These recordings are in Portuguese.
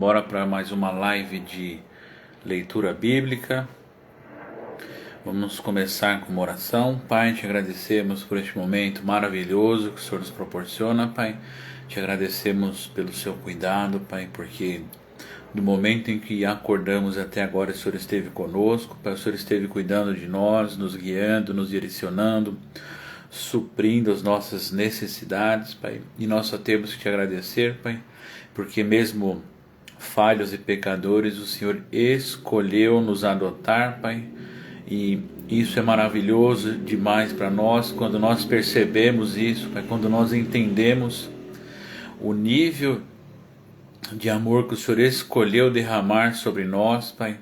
Bora para mais uma live de leitura bíblica. Vamos começar com uma oração. Pai, te agradecemos por este momento maravilhoso que o Senhor nos proporciona, Pai. Te agradecemos pelo seu cuidado, Pai, porque do momento em que acordamos até agora o Senhor esteve conosco, Pai, o Senhor esteve cuidando de nós, nos guiando, nos direcionando, suprindo as nossas necessidades, Pai. E nós só temos que te agradecer, Pai, porque mesmo falhos e pecadores, o Senhor escolheu nos adotar, Pai, e isso é maravilhoso demais para nós, quando nós percebemos isso, Pai, quando nós entendemos o nível de amor que o Senhor escolheu derramar sobre nós, Pai,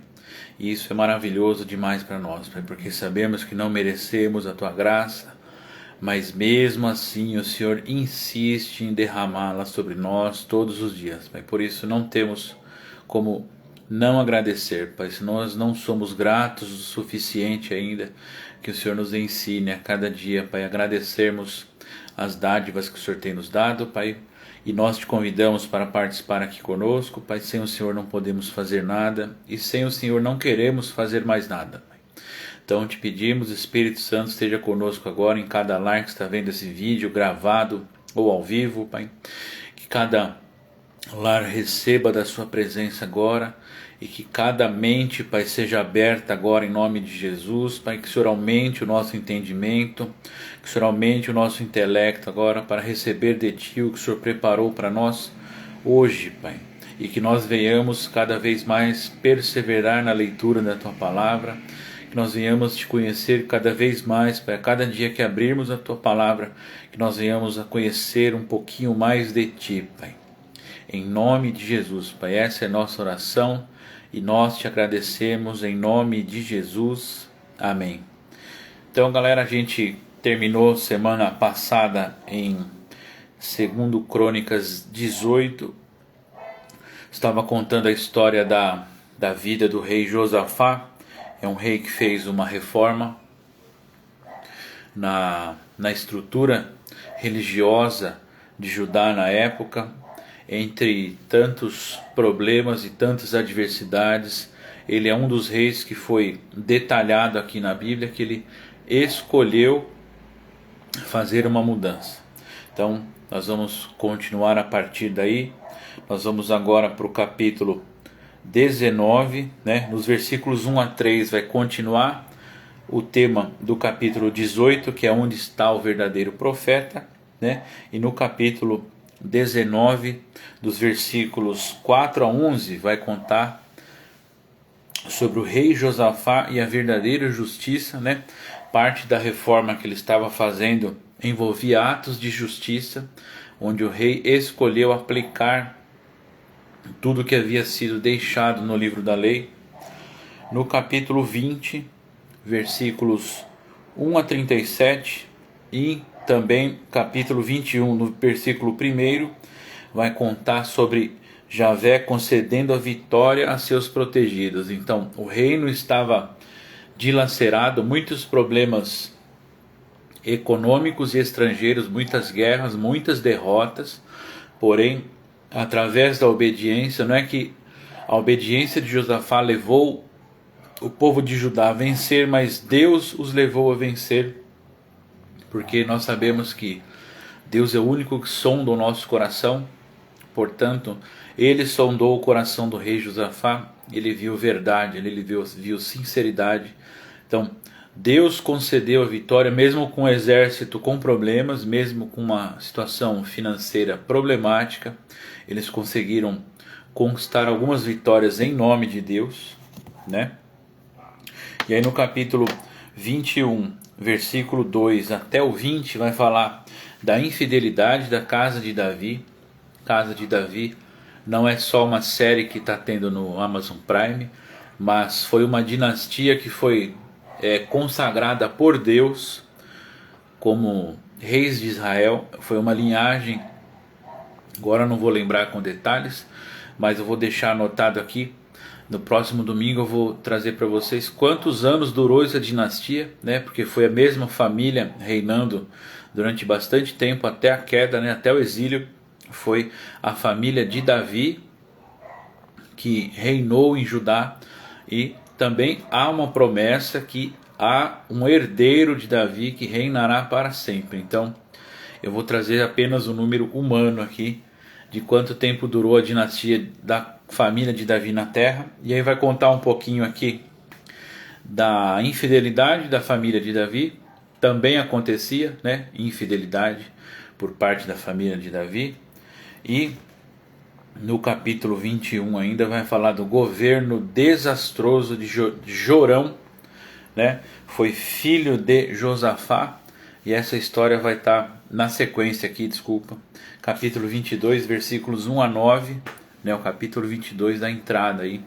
e isso é maravilhoso demais para nós, Pai, porque sabemos que não merecemos a Tua graça, mas mesmo assim o Senhor insiste em derramá-la sobre nós todos os dias, Pai. Por isso não temos como não agradecer, Pai. Se nós não somos gratos o suficiente ainda, que o Senhor nos ensine a cada dia, Pai, agradecermos as dádivas que o Senhor tem nos dado, Pai. E nós te convidamos para participar aqui conosco, Pai. Sem o Senhor não podemos fazer nada, e sem o Senhor não queremos fazer mais nada. Então te pedimos, Espírito Santo, esteja conosco agora em cada lar que está vendo esse vídeo gravado ou ao vivo, Pai. Que cada lar receba da sua presença agora e que cada mente, Pai, seja aberta agora em nome de Jesus, Pai. Que o Senhor aumente o nosso entendimento, que o Senhor aumente o nosso intelecto agora para receber de Ti o que o Senhor preparou para nós hoje, Pai. E que nós venhamos cada vez mais perseverar na leitura da Tua Palavra, que nós venhamos te conhecer cada vez mais, Pai, a cada dia que abrirmos a Tua Palavra, que nós venhamos a conhecer um pouquinho mais de Ti, Pai. Em nome de Jesus, Pai, essa é a nossa oração e nós te agradecemos em nome de Jesus. Amém. Então, galera, a gente terminou semana passada em 2 Crônicas 18. Estava contando a história da vida do rei Josafá. É um rei que fez uma reforma na estrutura religiosa de Judá na época. Entre tantos problemas e tantas adversidades, ele é um dos reis que foi detalhado aqui na Bíblia, que ele escolheu fazer uma mudança. Então, nós vamos continuar a partir daí. Nós vamos agora para o capítulo 19, né? Nos versículos 1 a 3 vai continuar o tema do capítulo 18, que é onde está o verdadeiro profeta, né? E no capítulo 19, dos versículos 4 a 11, vai contar sobre o rei Josafá e a verdadeira justiça, né? Parte da reforma que ele estava fazendo envolvia atos de justiça, onde o rei escolheu aplicar tudo que havia sido deixado no livro da lei. No capítulo 20, versículos 1 a 37 e também capítulo 21, no versículo 1, vai contar sobre Javé concedendo a vitória a seus protegidos. Então, o reino estava dilacerado, muitos problemas econômicos e estrangeiros, muitas guerras, muitas derrotas, porém, através da obediência, não é que a obediência de Josafá levou o povo de Judá a vencer, mas Deus os levou a vencer, porque nós sabemos que Deus é o único que sonda o nosso coração. Portanto, ele sondou o coração do rei Josafá, ele viu verdade, ele viu sinceridade. Então, Deus concedeu a vitória, mesmo com o exército com problemas, mesmo com uma situação financeira problemática. Eles conseguiram conquistar algumas vitórias em nome de Deus, né? E aí no capítulo 21, versículo 2 até o 20, vai falar da infidelidade da casa de Davi. Casa de Davi não é só uma série que está tendo no Amazon Prime, mas foi uma dinastia que foi consagrada por Deus como reis de Israel. Foi uma linhagem, agora não vou lembrar com detalhes, mas eu vou deixar anotado aqui. No próximo domingo eu vou trazer para vocês quantos anos durou essa dinastia, né? Porque foi a mesma família reinando durante bastante tempo até a queda, né? Até o exílio. Foi a família de Davi, que reinou em Judá, e também há uma promessa que há um herdeiro de Davi que reinará para sempre. Então eu vou trazer apenas o número humano aqui, de quanto tempo durou a dinastia da família de Davi na terra, e aí vai contar um pouquinho aqui da infidelidade da família de Davi. Também acontecia, né, infidelidade por parte da família de Davi. E no capítulo 21 ainda vai falar do governo desastroso de Jorão, né? Foi filho de Josafá, e essa história vai estar na sequência aqui, desculpa. Capítulo 22, versículos 1 a 9, né? O capítulo 22 da entrada aí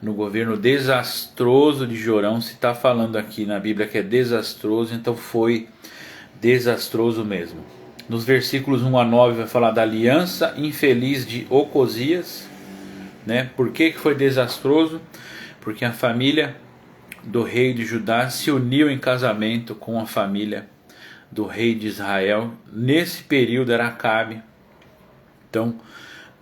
no governo desastroso de Jorão. Se está falando aqui na Bíblia que é desastroso, então foi desastroso mesmo. Nos versículos 1 a 9 vai falar da aliança infeliz de Ocosias, né? Por que foi desastroso? Porque a família do rei de Judá se uniu em casamento com a família do rei de Israel. Nesse período era Acabe. Então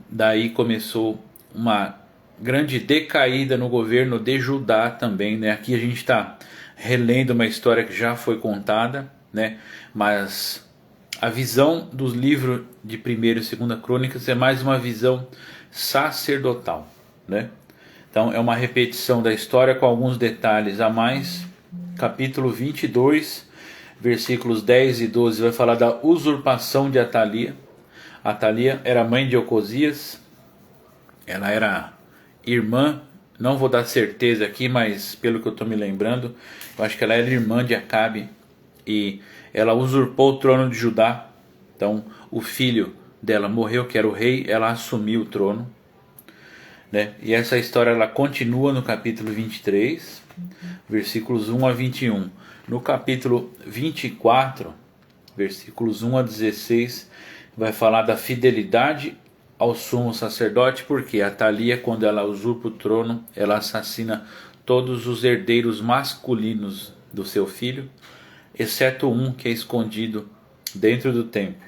daí começou uma grande decaída no governo de Judá também, né? Aqui a gente está relendo uma história que já foi contada, né? Mas a visão dos livros de 1ª e 2ª Crônicas é mais uma visão sacerdotal, né? Então é uma repetição da história com alguns detalhes a mais. Capítulo 22, versículos 10 e 12 vai falar da usurpação de Atalia. Atalia era mãe de Ocosias, ela era irmã, não vou dar certeza aqui, mas pelo que eu estou me lembrando, eu acho que ela era irmã de Acabe, e ela usurpou o trono de Judá. Então o filho dela morreu, que era o rei, ela assumiu o trono, né? E essa história ela continua no capítulo 23, versículos 1 a 21. No capítulo 24, versículos 1 a 16, vai falar da fidelidade ao sumo sacerdote, porque Atalia, quando ela usurpa o trono, ela assassina todos os herdeiros masculinos do seu filho, exceto um que é escondido dentro do templo,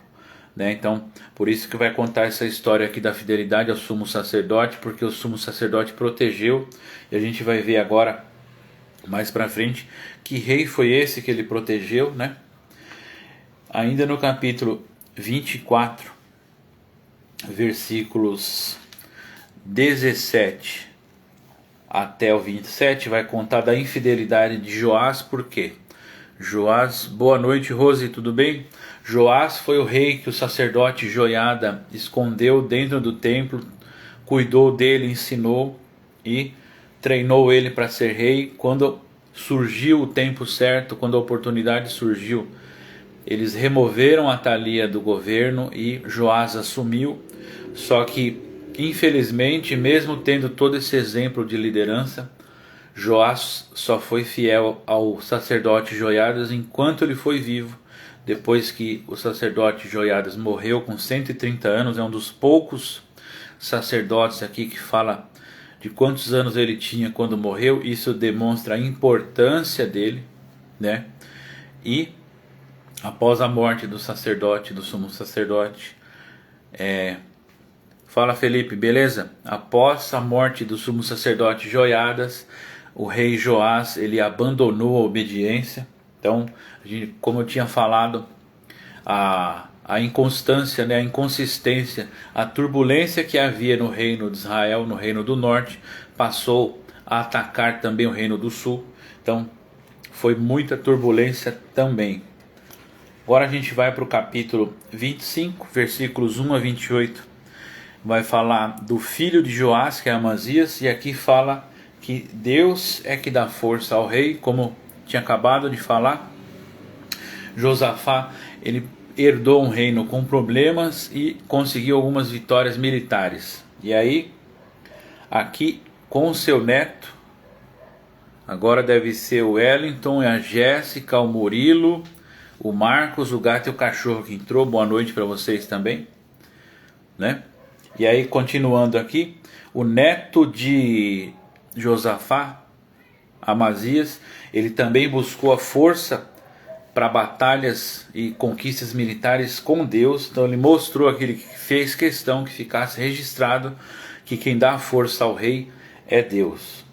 né? Então, por isso que vai contar essa história aqui da fidelidade ao sumo sacerdote, porque o sumo sacerdote protegeu, e a gente vai ver agora, mais para frente, que rei foi esse que ele protegeu, né? Ainda no capítulo 24, versículos 17 até o 27, vai contar da infidelidade de Joás. Por quê? Joás, boa noite Rose, tudo bem? Joás foi o rei que o sacerdote Joiada escondeu dentro do templo, cuidou dele, ensinou e treinou ele para ser rei. Quando surgiu o tempo certo, quando a oportunidade surgiu, eles removeram Atalia do governo e Joás assumiu. Só que, infelizmente, mesmo tendo todo esse exemplo de liderança, Joás só foi fiel ao sacerdote Joiadas enquanto ele foi vivo. Depois que o sacerdote Joiadas morreu com 130 anos, é um dos poucos sacerdotes aqui que fala de quantos anos ele tinha quando morreu. Isso demonstra a importância dele, né? E após a morte do sacerdote, do sumo sacerdote, fala Felipe, beleza? Após a morte do sumo sacerdote Joiadas, o rei Joás, ele abandonou a obediência. Então, como eu tinha falado, a inconstância, né, a inconsistência, a turbulência que havia no reino de Israel, no reino do norte, passou a atacar também o reino do sul. Então, foi muita turbulência também. Agora a gente vai para o capítulo 25, versículos 1 a 28. Vai falar do filho de Joás, que é Amazias, e aqui fala que Deus é que dá força ao rei, como tinha acabado de falar. Josafá, ele herdou um reino com problemas e conseguiu algumas vitórias militares. E aí, aqui com o seu neto, agora deve ser o Wellington, a Jéssica, o Murilo, o Marcos, o gato e o cachorro que entrou. Boa noite para vocês também, né? E aí, continuando aqui, o neto de Josafá, Amazias, ele também buscou a força para batalhas e conquistas militares com Deus. Então ele mostrou aquele que fez questão que ficasse registrado que quem dá força ao rei é Deus.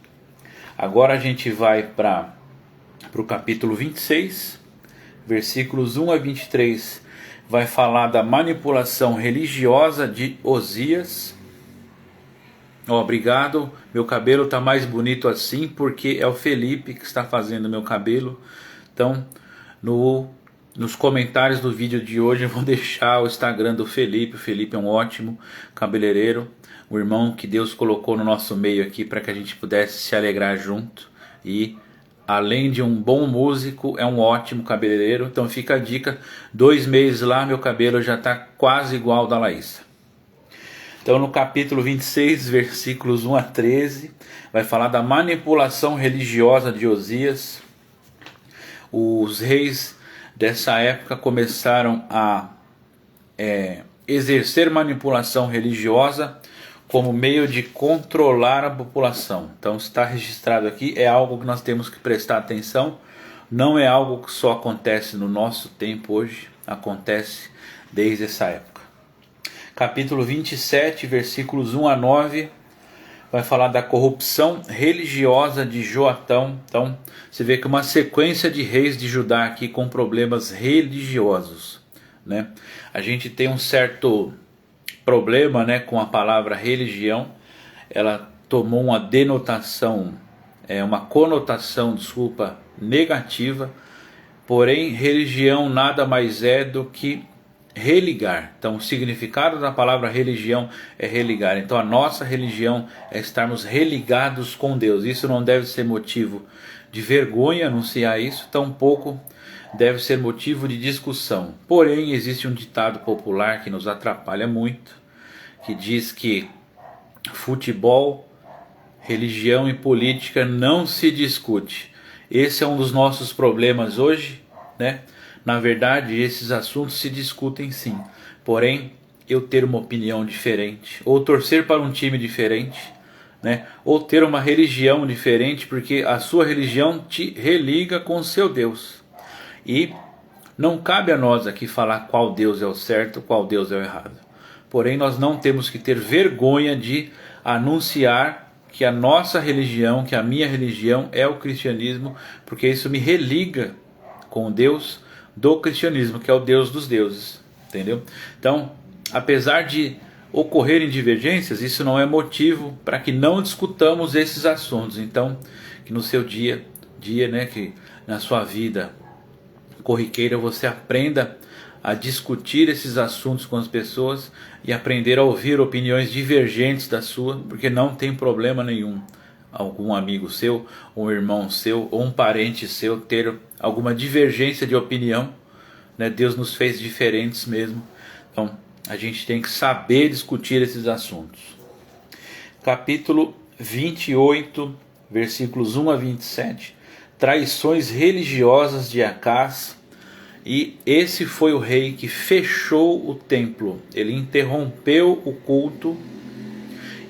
Agora a gente vai para o capítulo 26, versículos 1 a 23, vai falar da manipulação religiosa de Osias. Obrigado, meu cabelo está mais bonito assim porque é o Felipe que está fazendo meu cabelo. Então, nos comentários do vídeo de hoje eu vou deixar o Instagram do Felipe. O Felipe é um ótimo cabeleireiro, um irmão que Deus colocou no nosso meio aqui para que a gente pudesse se alegrar junto. E além de um bom músico, é um ótimo cabeleireiro. Então fica a dica, 2 meses lá meu cabelo já está quase igual ao da Laísa. Então no capítulo 26, versículos 1 a 13, vai falar da manipulação religiosa de Osias. Os reis dessa época começaram a exercer manipulação religiosa como meio de controlar a população. Então está registrado aqui, é algo que nós temos que prestar atenção. Não é algo que só acontece no nosso tempo hoje, acontece desde essa época. Capítulo 27, versículos 1 a 9, vai falar da corrupção religiosa de Joatão. Então você vê que uma sequência de reis de Judá aqui com problemas religiosos, né? A gente tem um certo problema, né, com a palavra religião. Ela tomou uma denotação, uma conotação, negativa. Porém, religião nada mais é do que religar. Então o significado da palavra religião é religar. Então a nossa religião é estarmos religados com Deus. Isso não deve ser motivo de vergonha anunciar isso, tampouco deve ser motivo de discussão. Porém existe um ditado popular que nos atrapalha muito, que diz que futebol, religião e política não se discute. Esse é um dos nossos problemas hoje, né? Na verdade, esses assuntos se discutem sim. Porém, eu ter uma opinião diferente, ou torcer para um time diferente, né? Ou ter uma religião diferente, porque a sua religião te religa com o seu Deus. E não cabe a nós aqui falar qual Deus é o certo, qual Deus é o errado. Porém, nós não temos que ter vergonha de anunciar que a nossa religião, que a minha religião é o cristianismo, porque isso me religa com o Deus do cristianismo, que é o Deus dos deuses, entendeu? Então, apesar de ocorrerem divergências, isso não é motivo para que não discutamos esses assuntos. Então, que no seu dia, né, que na sua vida corriqueira você aprenda a discutir esses assuntos com as pessoas e aprender a ouvir opiniões divergentes da sua, porque não tem problema nenhum algum amigo seu, um irmão seu ou um parente seu ter alguma divergência de opinião, né? Deus nos fez diferentes mesmo. Então a gente tem que saber discutir esses assuntos. Capítulo 28, versículos 1 a 27, traições religiosas de Acaz. E esse foi o rei que fechou o templo. Ele interrompeu o culto,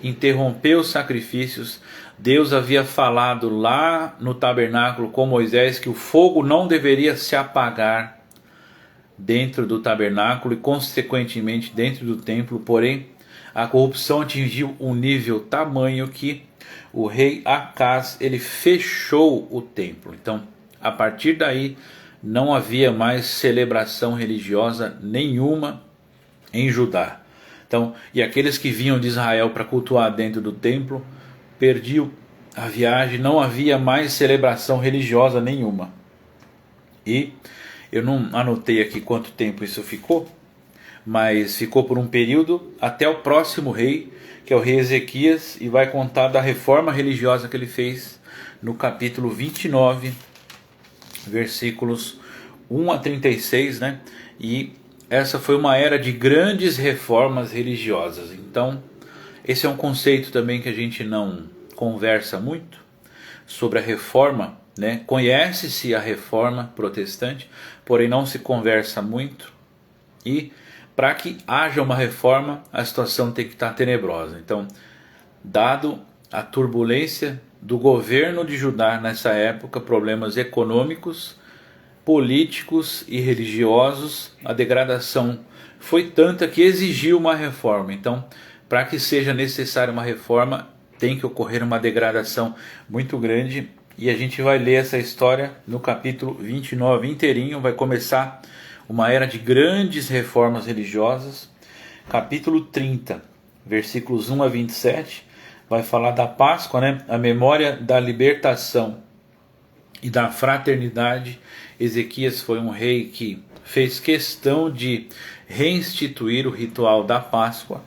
interrompeu os sacrifícios. Deus havia falado lá no tabernáculo com Moisés que o fogo não deveria se apagar dentro do tabernáculo e consequentemente dentro do templo. Porém, a corrupção atingiu um nível tamanho que o rei Acaz, ele fechou o templo. Então, a partir daí, não havia mais celebração religiosa nenhuma em Judá. Então, e aqueles que vinham de Israel para cultuar dentro do templo, perdiam a viagem, não havia mais celebração religiosa nenhuma. E eu não anotei aqui quanto tempo isso ficou, mas ficou por um período até o próximo rei, que é o rei Ezequias, e vai contar da reforma religiosa que ele fez no capítulo 29, versículos 1 a 36, né? E essa foi uma era de grandes reformas religiosas. Então, esse é um conceito também que a gente não conversa muito sobre a reforma, né? Conhece-se a reforma protestante, porém não se conversa muito. E para que haja uma reforma, a situação tem que estar tenebrosa. Então, dado a turbulência do governo de Judá nessa época, problemas econômicos, políticos e religiosos, a degradação foi tanta que exigiu uma reforma. Então, para que seja necessária uma reforma, tem que ocorrer uma degradação muito grande. E a gente vai ler essa história no capítulo 29 inteirinho. Vai começar uma era de grandes reformas religiosas. Capítulo 30, versículos 1 a 27, vai falar da Páscoa, né? A memória da libertação e da fraternidade. Ezequias foi um rei que fez questão de reinstituir o ritual da Páscoa,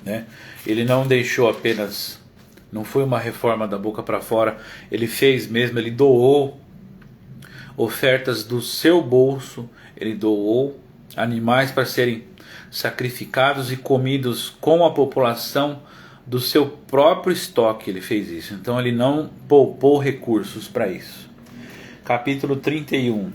né? Ele não deixou apenas, não foi uma reforma da boca para fora, ele fez mesmo, ele doou ofertas do seu bolso, ele doou animais para serem sacrificados e comidos com a população do seu próprio estoque. Ele fez isso, então ele não poupou recursos para isso. Capítulo 31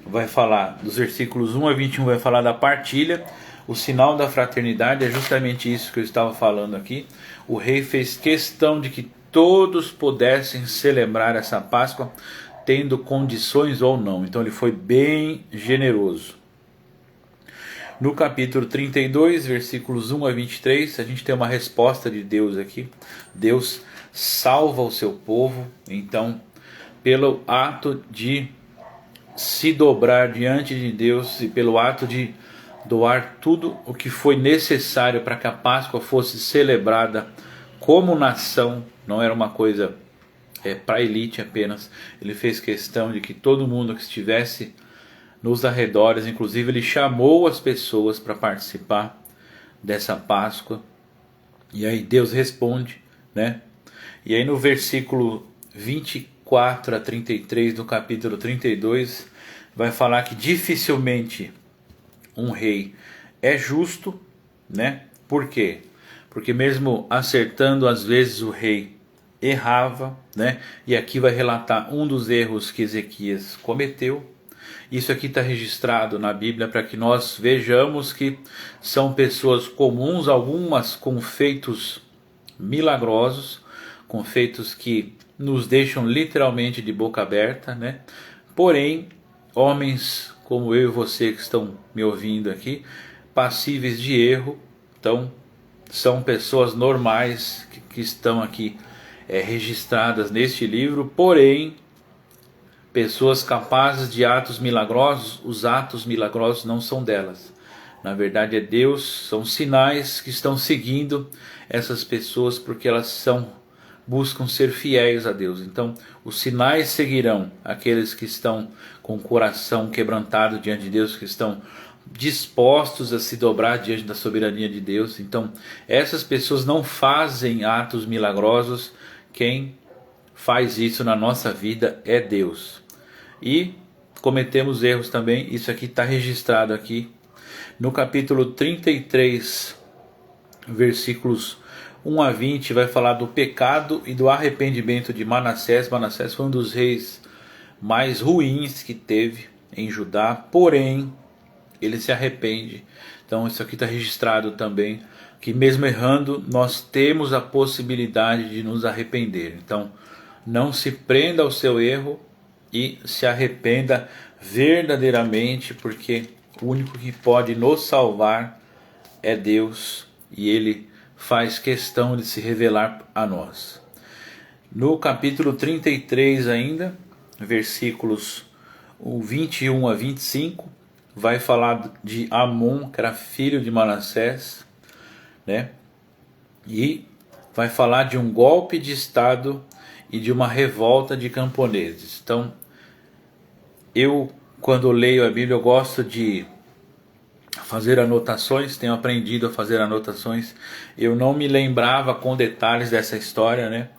vai falar dos versículos 1 a 21, vai falar da partilha. O sinal da fraternidade é justamente isso que eu estava falando aqui. O rei fez questão de que todos pudessem celebrar essa Páscoa, tendo condições ou não. Então ele foi bem generoso. No capítulo 32, versículos 1 a 23, a gente tem uma resposta de Deus aqui. Deus salva o seu povo, então, pelo ato de se dobrar diante de Deus e pelo ato de doar tudo o que foi necessário para que a Páscoa fosse celebrada como nação. Não era uma coisa para a elite apenas. Ele fez questão de que todo mundo que estivesse nos arredores, inclusive ele chamou as pessoas para participar dessa Páscoa. E aí Deus responde, né? E aí no versículo 24 a 33 do capítulo 32 vai falar que dificilmente um rei é justo, né? Por quê? Porque mesmo acertando, às vezes o rei errava, né? E aqui vai relatar um dos erros que Ezequias cometeu. Isso aqui está registrado na Bíblia para que nós vejamos que são pessoas comuns, algumas com feitos milagrosos, com feitos que nos deixam literalmente de boca aberta, né? Porém, homens como eu e você que estão me ouvindo aqui, passíveis de erro, então são pessoas normais que estão aqui registradas neste livro, porém pessoas capazes de atos milagrosos. Os atos milagrosos não são delas, na verdade é Deus, são sinais que estão seguindo essas pessoas porque elas buscam ser fiéis a Deus. Então os sinais seguirão aqueles que estão com o coração quebrantado diante de Deus, que estão dispostos a se dobrar diante da soberania de Deus. Então essas pessoas não fazem atos milagrosos, quem faz isso na nossa vida é Deus. E cometemos erros também, isso aqui está registrado aqui no capítulo 33, versículos 1 a 20, vai falar do pecado e do arrependimento de Manassés. Manassés foi um dos reis mais ruins que teve em Judá, porém ele se arrepende. Então isso aqui está registrado também, que mesmo errando nós temos a possibilidade de nos arrepender. Então não se prenda ao seu erro e se arrependa verdadeiramente, porque o único que pode nos salvar é Deus, e Ele faz questão de se revelar a nós. No capítulo 33 ainda, versículos 21 a 25, vai falar de Amon, que era filho de Manassés, né? E vai falar de um golpe de estado e de uma revolta de camponeses. Então, eu, quando leio a Bíblia, eu gosto de fazer anotações, tenho aprendido a fazer anotações. Eu não me lembrava com detalhes dessa história, né?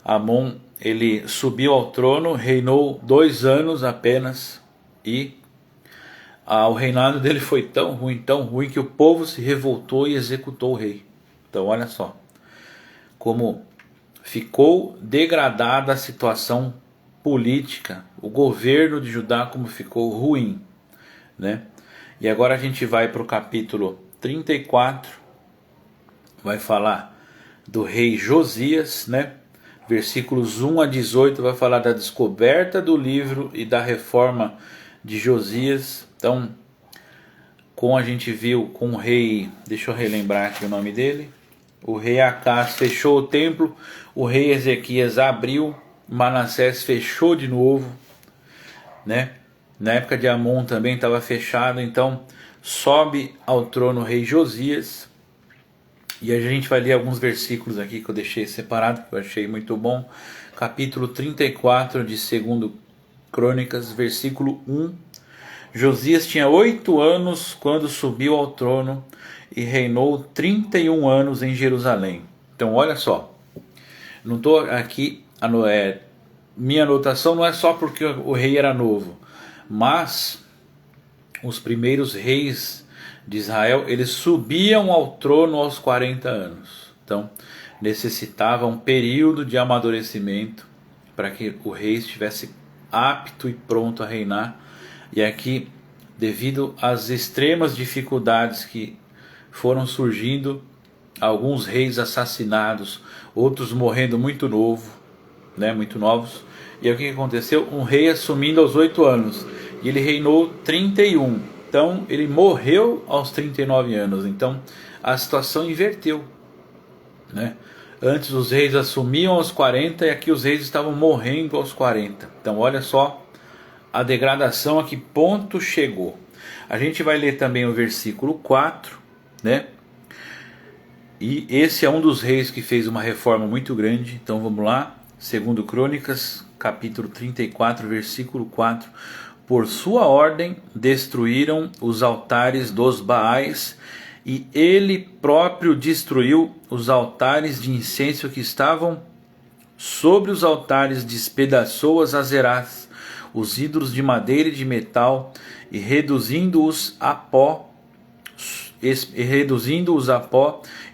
Amon, ele subiu ao trono, reinou 2 anos apenas, e o reinado dele foi tão ruim, que o povo se revoltou e executou o rei. Então olha só, como ficou degradada a situação política, o governo de Judá como ficou ruim, né? E agora a gente vai para o capítulo 34, vai falar do rei Josias, né? Versículos 1 a 18 vai falar da descoberta do livro e da reforma de Josias. Então, como a gente viu com o rei, deixa eu relembrar aqui o nome dele, o rei Acás fechou o templo, o rei Ezequias abriu, Manassés fechou de novo, né? Na época de Amon também estava fechado, então sobe ao trono o rei Josias. E a gente vai ler alguns versículos aqui que eu deixei separado, que eu achei muito bom. Capítulo 34 de 2 Crônicas, versículo 1. Josias tinha 8 anos quando subiu ao trono e reinou 31 anos em Jerusalém. Então olha só, não estou aqui, minha anotação não é só porque o rei era novo, mas os primeiros reis de Israel, eles subiam ao trono aos 40 anos. Então necessitava um período de amadurecimento para que o rei estivesse apto e pronto a reinar. E aqui, devido às extremas dificuldades que foram surgindo, alguns reis assassinados, outros morrendo muito novo, né, muito novos. E aí o que aconteceu? Um rei assumindo aos 8 anos, e ele reinou 31. Então ele morreu aos 39 anos. Então a situação inverteu, né? Antes os reis assumiam aos 40 e aqui os reis estavam morrendo aos 40. Então olha só a degradação a que ponto chegou. A gente vai ler também o versículo 4, né? E esse é um dos reis que fez uma reforma muito grande. Então vamos lá, 2 Crônicas, capítulo 34, versículo 4. Por sua ordem destruíram os altares dos Baais, e ele próprio destruiu os altares de incenso que estavam sobre os altares, despedaçou as Azerás, os ídolos de madeira e de metal, e reduzindo-os a pó,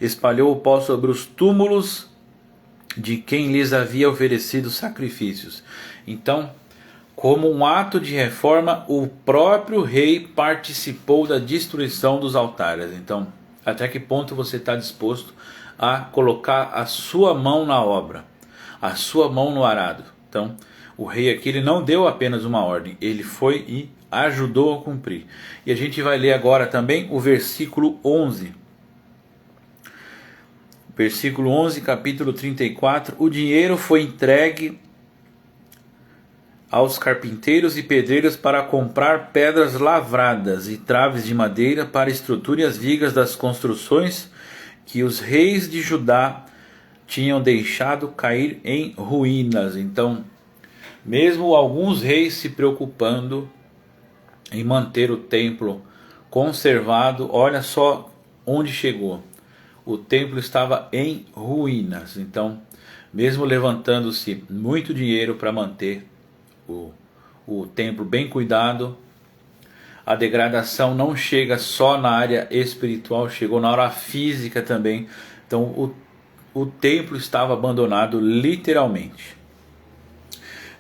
espalhou o pó sobre os túmulos de quem lhes havia oferecido sacrifícios. Então, como um ato de reforma, o próprio rei participou da destruição dos altares. Então, até que ponto você está disposto a colocar a sua mão na obra, a sua mão no arado? Então, o rei aqui ele não deu apenas uma ordem, ele foi e ajudou a cumprir. E a gente vai ler agora também o versículo 11. Versículo 11, capítulo 34. O dinheiro foi entregue aos carpinteiros e pedreiros para comprar pedras lavradas e traves de madeira para a estrutura e as vigas das construções que os reis de Judá tinham deixado cair em ruínas. Então, mesmo alguns reis se preocupando em manter o templo conservado, olha só onde chegou. O templo estava em ruínas. Então, mesmo levantando-se muito dinheiro para manter o templo bem cuidado, a degradação não chega só na área espiritual, chegou na área física também. Então o templo estava abandonado literalmente.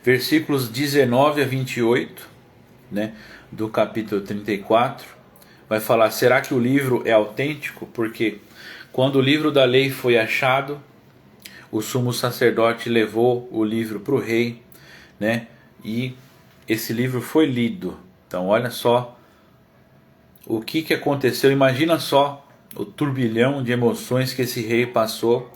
Versículos 19 a 28, né, do capítulo 34, vai falar: será que o livro é autêntico? Porque quando o livro da lei foi achado, o sumo sacerdote levou o livro para o rei, né? E esse livro foi lido. Então olha só o que aconteceu. Imagina só o turbilhão de emoções que esse rei passou.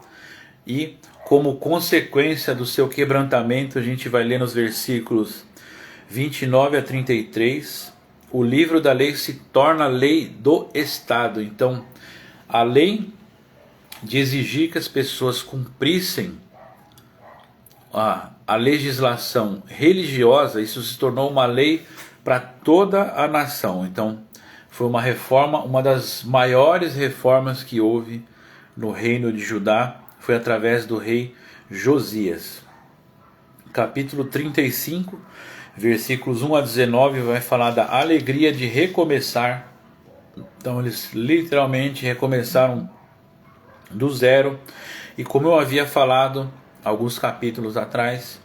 E como consequência do seu quebrantamento, a gente vai ler nos versículos 29 a 33. O livro da lei se torna lei do Estado. Então a lei de exigir que as pessoas cumprissem a legislação religiosa, isso se tornou uma lei para toda a nação. Então foi uma reforma, uma das maiores reformas que houve no reino de Judá, foi através do rei Josias. Capítulo 35, versículos 1 a 19, vai falar da alegria de recomeçar. Então eles literalmente recomeçaram do zero. E como eu havia falado alguns capítulos atrás,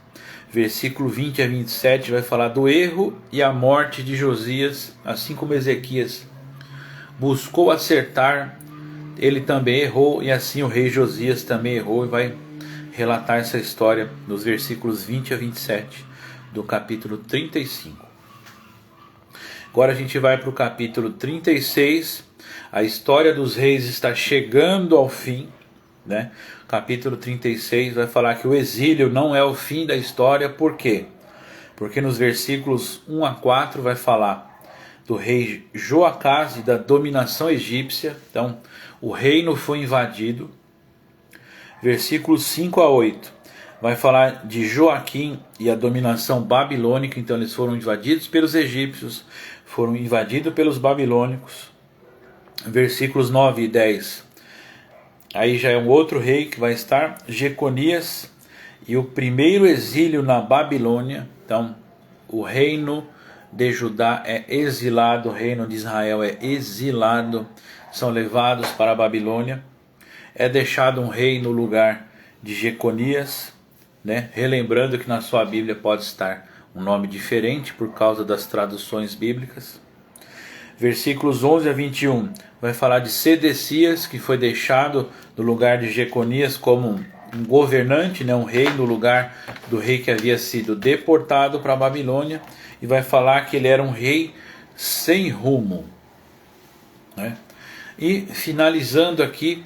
versículo 20 a 27 vai falar do erro e a morte de Josias. Assim como Ezequias buscou acertar, ele também errou, e assim o rei Josias também errou, e vai relatar essa história nos versículos 20 a 27 do capítulo 35. Agora a gente vai para o capítulo 36. A história dos reis está chegando ao fim, né? Capítulo 36 vai falar que o exílio não é o fim da história. Por quê? Porque nos versículos 1 a 4 vai falar do rei Joacás e da dominação egípcia. Então, o reino foi invadido. Versículos 5 a 8 vai falar de Joaquim e a dominação babilônica. Então, eles foram invadidos pelos egípcios, foram invadidos pelos babilônicos. Versículos 9 e 10, aí já é um outro rei que vai estar, Jeconias, e o primeiro exílio na Babilônia. Então, o reino de Judá é exilado, o reino de Israel é exilado, são levados para a Babilônia. É deixado um rei no lugar de Jeconias, né? Relembrando que na sua Bíblia pode estar um nome diferente por causa das traduções bíblicas. Versículos 11 a 21 vai falar de Sedecias, que foi deixado no lugar de Jeconias como um governante, né, um rei, no lugar do rei que havia sido deportado para a Babilônia, e vai falar que ele era um rei sem rumo, né? E finalizando aqui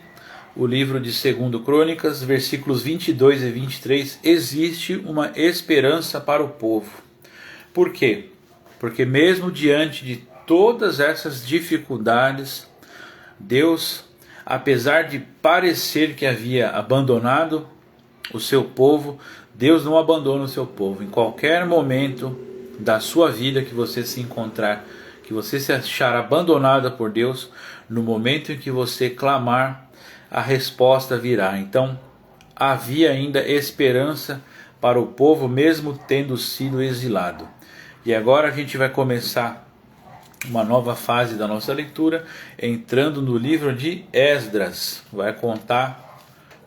o livro de 2 Crônicas, versículos 22 e 23, existe uma esperança para o povo. Por quê? Porque mesmo diante de todas essas dificuldades, Deus, apesar de parecer que havia abandonado o seu povo, Deus não abandona o seu povo. Em qualquer momento da sua vida que você se encontrar, que você se achar abandonada por Deus, no momento em que você clamar, a resposta virá. Então, havia ainda esperança para o povo, mesmo tendo sido exilado. E agora a gente vai começar uma nova fase da nossa leitura, entrando no livro de Esdras. Vai contar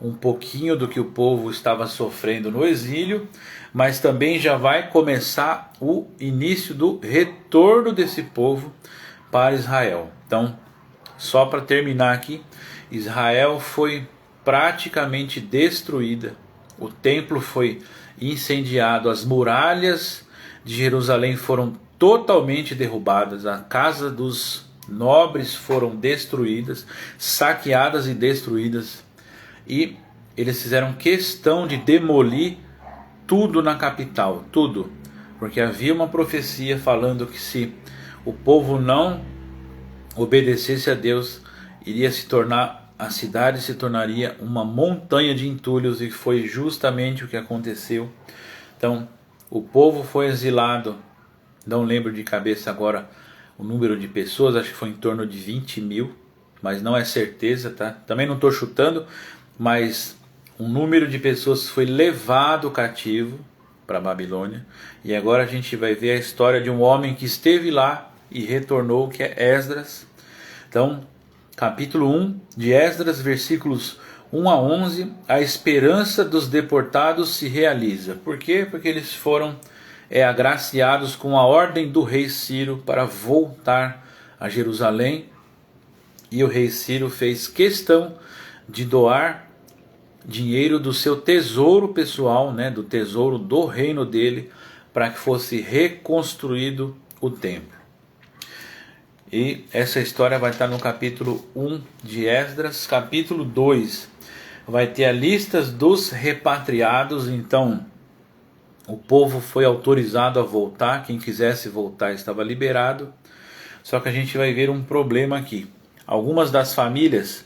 um pouquinho do que o povo estava sofrendo no exílio, mas também já vai começar o início do retorno desse povo para Israel. Então, só para terminar aqui, Israel foi praticamente destruída, o templo foi incendiado, as muralhas de Jerusalém foram totalmente derrubadas, a casa dos nobres foram destruídas, saqueadas e destruídas, e eles fizeram questão de demolir tudo na capital, tudo, porque havia uma profecia falando que se o povo não obedecesse a Deus, iria se tornar, a cidade se tornaria uma montanha de entulhos, e foi justamente o que aconteceu. Então, o povo foi exilado. Não lembro de cabeça agora o número de pessoas, acho que foi em torno de 20 mil, mas não é certeza, tá? Também não estou chutando, mas um número de pessoas foi levado cativo para a Babilônia. E agora a gente vai ver a história de um homem que esteve lá e retornou, que é Esdras. Então, capítulo 1 de Esdras, versículos 1 a 11, a esperança dos deportados se realiza. Por quê? Porque eles foram agraciados com a ordem do rei Ciro para voltar a Jerusalém, e o rei Ciro fez questão de doar dinheiro do seu tesouro pessoal, né, do tesouro do reino dele, para que fosse reconstruído o templo. E essa história vai estar no capítulo 1 de Esdras. Capítulo 2 vai ter a lista dos repatriados. Então, o povo foi autorizado a voltar, quem quisesse voltar estava liberado. Só que a gente vai ver um problema aqui. Algumas das famílias,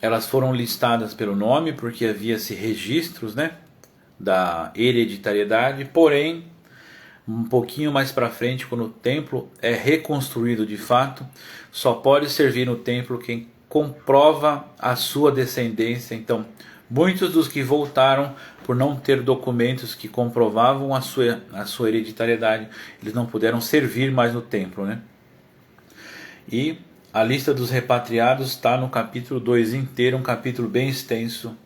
elas foram listadas pelo nome, porque havia-se registros, né, da hereditariedade. Porém, um pouquinho mais para frente, quando o templo é reconstruído de fato, só pode servir no templo quem comprova a sua descendência. Então, muitos dos que voltaram, por não ter documentos que comprovavam a sua hereditariedade, eles não puderam servir mais no templo, né? E a lista dos repatriados está no capítulo 2 inteiro, um capítulo bem extenso,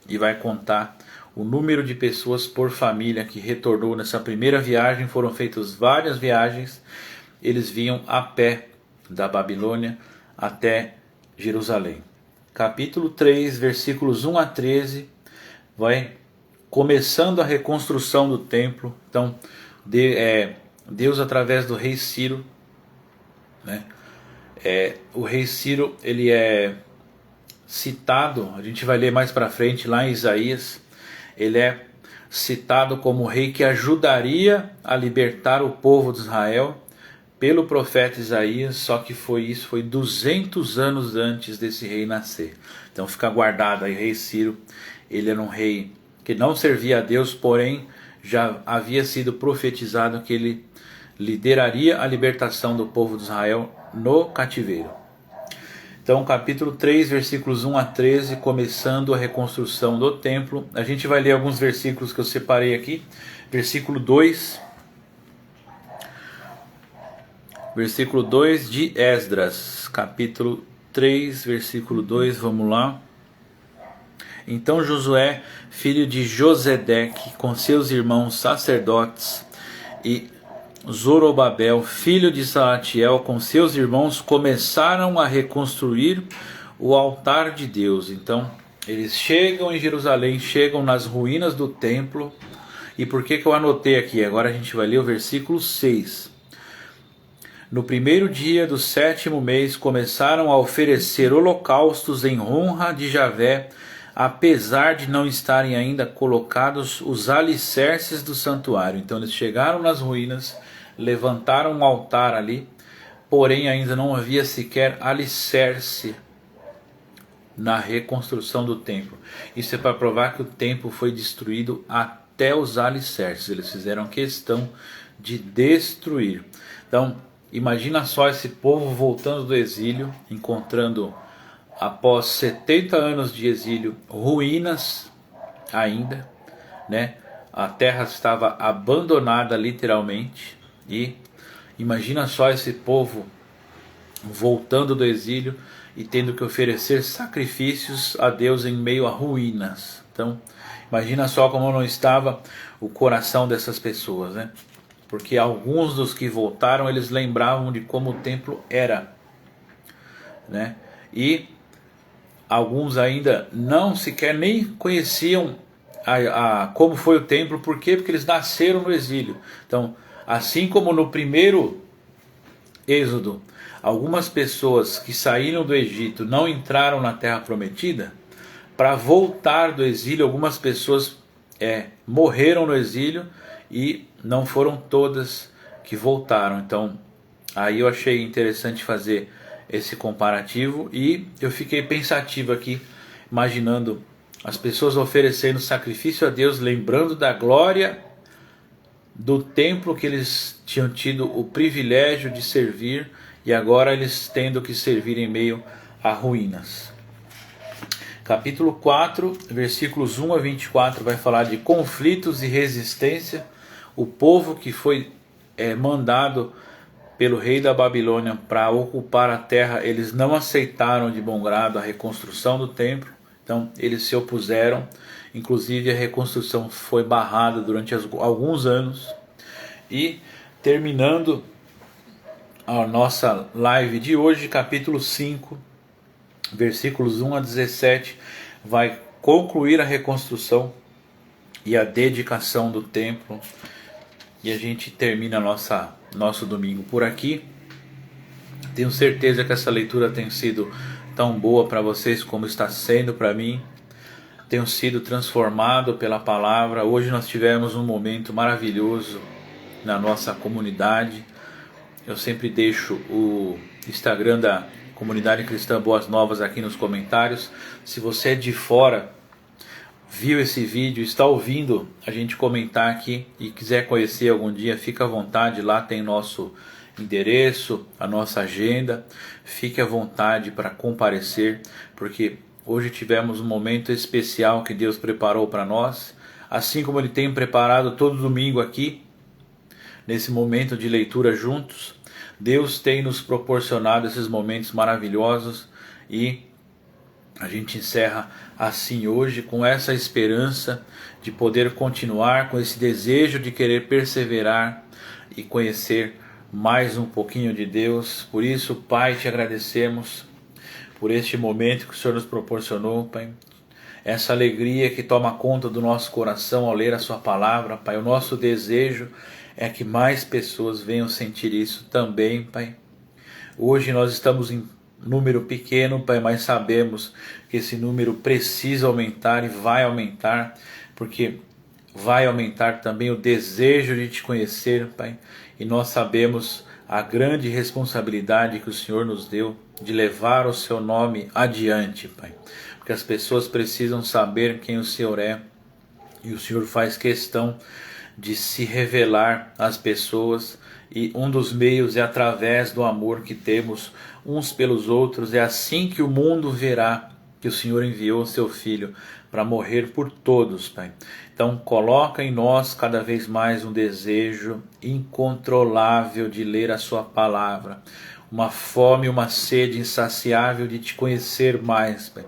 e vai contar o número de pessoas por família que retornou nessa primeira viagem. Foram feitas várias viagens, eles vinham a pé da Babilônia até Jerusalém. Capítulo 3, versículos 1 a 13, vai começando a reconstrução do templo. Então, Deus, através do rei Ciro, né? O rei Ciro, ele é citado, a gente vai ler mais para frente lá em Isaías, ele é citado como o rei que ajudaria a libertar o povo de Israel pelo profeta Isaías, só que foi 200 anos antes desse rei nascer. Então fica guardado aí, o rei Ciro, ele era um rei que não servia a Deus, porém já havia sido profetizado que ele lideraria a libertação do povo de Israel no cativeiro. Então, capítulo 3, versículos 1 a 13, começando a reconstrução do templo. A gente vai ler alguns versículos que eu separei aqui. Versículo 2. Versículo 2 de Esdras. Capítulo 3, versículo 2, vamos lá. Então Josué, filho de Josedeque, com seus irmãos sacerdotes, e Zorobabel, filho de Salatiel, com seus irmãos, começaram a reconstruir o altar de Deus. Então, eles chegam em Jerusalém, chegam nas ruínas do templo. E por que eu anotei aqui? Agora a gente vai ler o versículo 6. No primeiro dia do 7º mês, começaram a oferecer holocaustos em honra de Javé, apesar de não estarem ainda colocados os alicerces do santuário. Então eles chegaram nas ruínas, levantaram um altar ali, porém ainda não havia sequer alicerce na reconstrução do templo. Isso é para provar que o templo foi destruído até os alicerces. Eles fizeram questão de destruir. Então, imagina só esse povo voltando do exílio, encontrando, após 70 anos de exílio, ruínas ainda, né? A terra estava abandonada literalmente. E imagina só esse povo voltando do exílio e tendo que oferecer sacrifícios a Deus em meio a ruínas. Então, imagina só como não estava o coração dessas pessoas, né? Porque alguns dos que voltaram, eles lembravam de como o templo era, né? E alguns ainda não sequer nem conheciam como foi o templo. Por quê? Porque eles nasceram no exílio. Então, assim como no primeiro êxodo, algumas pessoas que saíram do Egito não entraram na terra prometida, para voltar do exílio, algumas pessoas morreram no exílio e não foram todas que voltaram. Então, aí eu achei interessante fazer esse comparativo e eu fiquei pensativo aqui, imaginando as pessoas oferecendo sacrifício a Deus, lembrando da glória do templo que eles tinham tido o privilégio de servir, e agora eles tendo que servir em meio a ruínas. Capítulo 4, versículos 1 a 24, vai falar de conflitos e resistência. O povo que foi mandado pelo rei da Babilônia para ocupar a terra, eles não aceitaram de bom grado a reconstrução do templo. Então eles se opuseram, inclusive a reconstrução foi barrada durante alguns anos. E terminando a nossa live de hoje, capítulo 5, versículos 1 a 17, vai concluir a reconstrução e a dedicação do templo. E a gente termina nosso domingo por aqui. Tenho certeza que essa leitura tem sido tão boa para vocês como está sendo para mim. Tenho sido transformado pela palavra. Hoje nós tivemos um momento maravilhoso na nossa comunidade. Eu sempre deixo o Instagram da Comunidade Cristã Boas Novas aqui nos comentários. Se você é de fora, viu esse vídeo, está ouvindo a gente comentar aqui e quiser conhecer algum dia, fica à vontade. Lá tem nosso endereço, a nossa agenda. Fique à vontade para comparecer, porque hoje tivemos um momento especial que Deus preparou para nós, assim como Ele tem preparado todo domingo aqui, nesse momento de leitura juntos. Deus tem nos proporcionado esses momentos maravilhosos e a gente encerra assim hoje com essa esperança de poder continuar, com esse desejo de querer perseverar e conhecer mais um pouquinho de Deus. Por isso, Pai, te agradecemos por este momento que o Senhor nos proporcionou, Pai. Essa alegria que toma conta do nosso coração ao ler a sua palavra, Pai. O nosso desejo é que mais pessoas venham sentir isso também, Pai. Hoje nós estamos número pequeno, Pai, mas sabemos que esse número precisa aumentar e vai aumentar, porque vai aumentar também o desejo de te conhecer, Pai, e nós sabemos a grande responsabilidade que o Senhor nos deu de levar o seu nome adiante, Pai, porque as pessoas precisam saber quem o Senhor é, e o Senhor faz questão de se revelar às pessoas, e um dos meios é através do amor que temos uns pelos outros. É assim que o mundo verá que o Senhor enviou o seu Filho para morrer por todos, Pai. Então coloca em nós cada vez mais um desejo incontrolável de ler a sua palavra, uma fome, uma sede insaciável de te conhecer mais, Pai.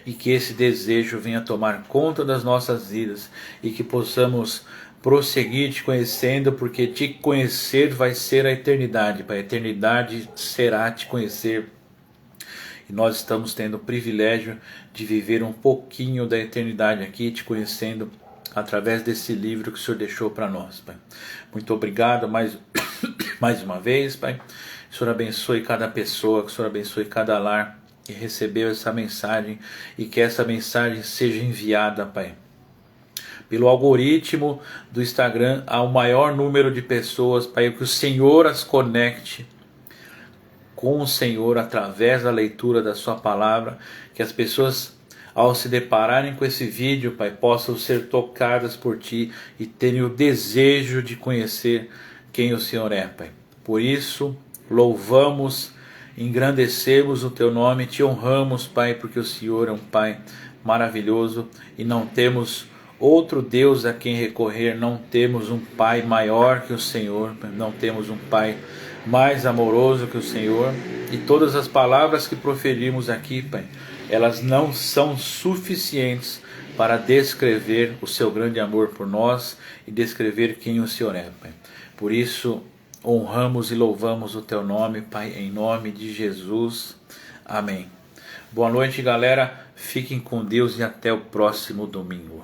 E que esse desejo venha tomar conta das nossas vidas e que possamos prosseguir te conhecendo, porque te conhecer vai ser a eternidade, Pai. A eternidade será te conhecer. E nós estamos tendo o privilégio de viver um pouquinho da eternidade aqui, te conhecendo através desse livro que o Senhor deixou para nós, Pai. Muito obrigado mais uma vez, Pai. Que o Senhor abençoe cada pessoa, que o Senhor abençoe cada lar que recebeu essa mensagem e que essa mensagem seja enviada, Pai, pelo algoritmo do Instagram ao maior número de pessoas, Pai, que o Senhor as conecte com o Senhor através da leitura da sua palavra, que as pessoas, ao se depararem com esse vídeo, Pai, possam ser tocadas por Ti e terem o desejo de conhecer quem o Senhor é, Pai. Por isso, louvamos, engrandecemos o Teu nome, Te honramos, Pai, porque o Senhor é um Pai maravilhoso e não temos outro Deus a quem recorrer, não temos um Pai maior que o Senhor, não temos um Pai mais amoroso que o Senhor, e todas as palavras que proferimos aqui, Pai, elas não são suficientes para descrever o seu grande amor por nós e descrever quem o Senhor é, Pai. Por isso, honramos e louvamos o Teu nome, Pai, em nome de Jesus. Amém. Boa noite, galera. Fiquem com Deus e até o próximo domingo.